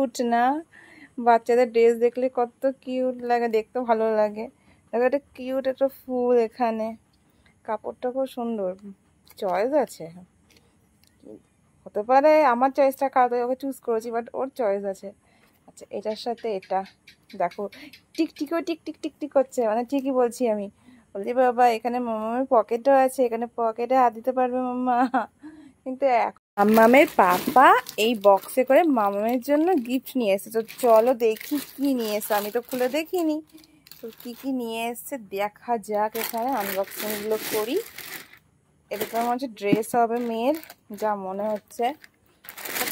Cute না? বাচ্চাদের dress দেখলে কত কিউট লাগে, দেখতে ভালো লাগে। দেখো একটা কিউট একটা ফুল এখানে, কাপড়টা খুব সুন্দর, চয়েস আছে। হতে পারে আমার চয়েসটা খারাপ, ওকে চুজ করেছি, বাট ওর চয়েস আছে। আচ্ছা, এটার সাথে এটা দেখো, টিকটিকও টিক টিক টিক টিক করছে, মানে ঠিকই বলছি আমি। বলছি বাবা এখানে মামামের পকেটও আছে, এখানে পকেটে হাত দিতে পারবে মাম্মা। কিন্তু মামামের পাপা এই বক্সে করে মামামের জন্য গিফট নিয়ে এসেছে। তো চলো দেখি কি নিয়ে এসছে, আমি তো খুলে দেখিনি। তো কি কি নিয়ে এসছে দেখা যাক, এখানে আনবক্সিং গুলো করি। এটা তো মনে হচ্ছে ড্রেস হবে মেয়ের, যা মনে হচ্ছে।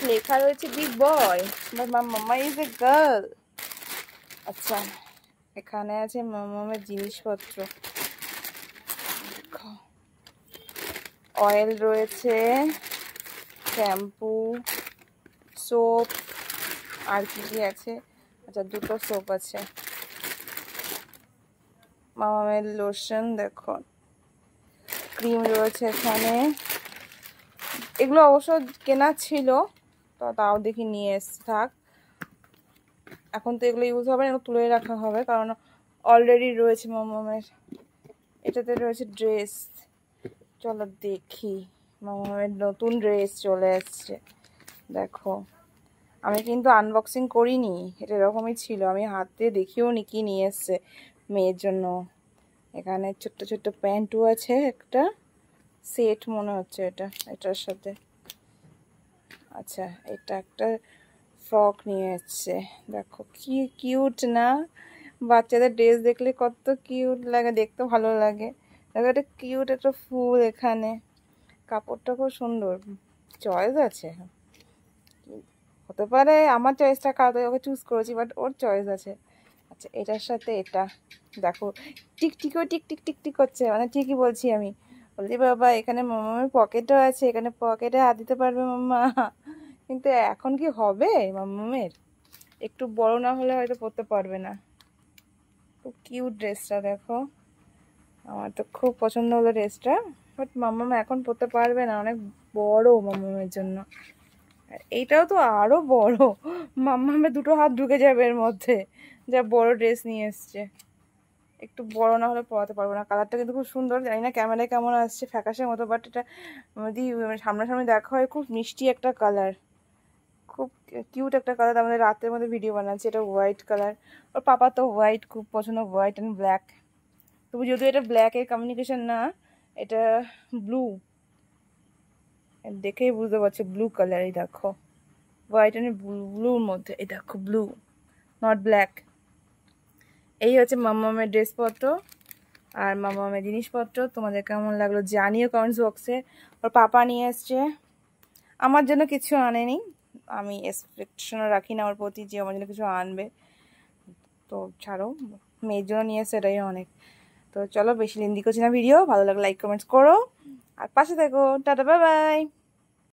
লেখা রয়েছে big boy, but mamma is a girl. আচ্ছা, এখানে আছে মামামের জিনিসপত্র, অয়েল রয়েছে, শ্যাম্পু, সোপ, আর কি কি আছে। আচ্ছা, দুটো সোপ আছে, মামামের লোশন, দেখো ক্রিম রয়েছে এখানে। এগুলো অবশ্য কেনা ছিল, তো তাও দেখি নিয়ে এসে থাক। এখন তো এগুলো ইউজ হবে না, এগুলো তুলে রাখা হবে, কারণ অলরেডি রয়েছে মামামের। এটাতে রয়েছে ড্রেস, চলো দেখি। মামামের নতুন ড্রেস চলে এসছে, দেখো। আমি কিন্তু আনবক্সিং করিনি, এটা এরকমই ছিল, আমি হাতে দেখিও নি কি নিয়ে এসছে মেয়ের জন্য। এখানে ছোট্ট ছোট্ট প্যান্টও আছে, একটা সেট মনে হচ্ছে এটা, এটার সাথে। আচ্ছা, এটা একটা ফ্রক নিয়ে এসছে, দেখো কি কিউট না? বাচ্চাদের ড্রেস দেখলে কত কিউট লাগে, দেখতে ভালো লাগে। দেখো একটা কিউট একটা ফুল এখানে, কাপড়টা খুব সুন্দর, চয়েস আছে। হতে পারে আমার চয়েসটা খারাপ, ওকে চুজ করেছি, বাট ওর চয়েস আছে। আচ্ছা, এটার সাথে এটা দেখো, টিকটিকও টিক টিক টিক টিক করছে, মানে ঠিকই বলছি আমি। বলছি বাবা এখানে মামামের পকেটও আছে, এখানে পকেটে হাত দিতে পারবে মাম্মা। কিন্তু এখন কি হবে মামামের? একটু বড় না হলে হয়তো পরতে পারবে না। খুব কিউট ড্রেসটা, দেখো আমার তো খুব পছন্দ হলো ড্রেসটা, বাট মাম্মাম এখন পরতে পারবে না, অনেক বড় মাম্মামের জন্য। এইটাও তো আরো বড়, মাম্মামের দুটো হাত ঢুকে যাবে এর মধ্যে, যা বড় ড্রেস নিয়ে এসছে। একটু বড় না হলে পরাতে পারবো না। কালারটা কিন্তু খুব সুন্দর, জানি না ক্যামেরায় কেমন আসছে, ফ্যাকাশের মতো, বাট এটা যদি সামনাসামনি দেখা হয় খুব মিষ্টি একটা কালার, খুব কিউট একটা কালার। আমাদের রাতের মধ্যে ভিডিও বানাচ্ছি। এটা হোয়াইট কালার, ওর পাপা তো হোয়াইট খুব পছন্দ, হোয়াইট অ্যান্ড ব্ল্যাক। তবু যদিও এটা ব্ল্যাকের কমিউনিকেশন না, এটা ব্লু, দেখেই বুঝতে পারছো ব্লু কালার। এই দেখো হোয়াইট অ্যান্ড ব্লুর মধ্যে, এই দেখো ব্লু, নট ব্ল্যাক। এই হচ্ছে মাম্মামের ড্রেসপত্র আর মাম্মামের জিনিসপত্র। তোমাদের কেমন লাগলো জানিও কমেন্টস বক্সে। ওর পাপা নিয়ে এসছে, আমার জন্য কিছু আনেনি, আমি এক্সপেকটেশনও রাখি না ওর প্রতি যে আমার জন্য কিছু আনবে। তো ছাড়ো, মেয়ের জন্য নিয়ে এসে এটাই অনেক। তো চলো, বেশি লেন্দি করছি না ভিডিও, ভালো লাগলে লাইক কমেন্টস করো আর পাশে থেকো। Tata, bye bye.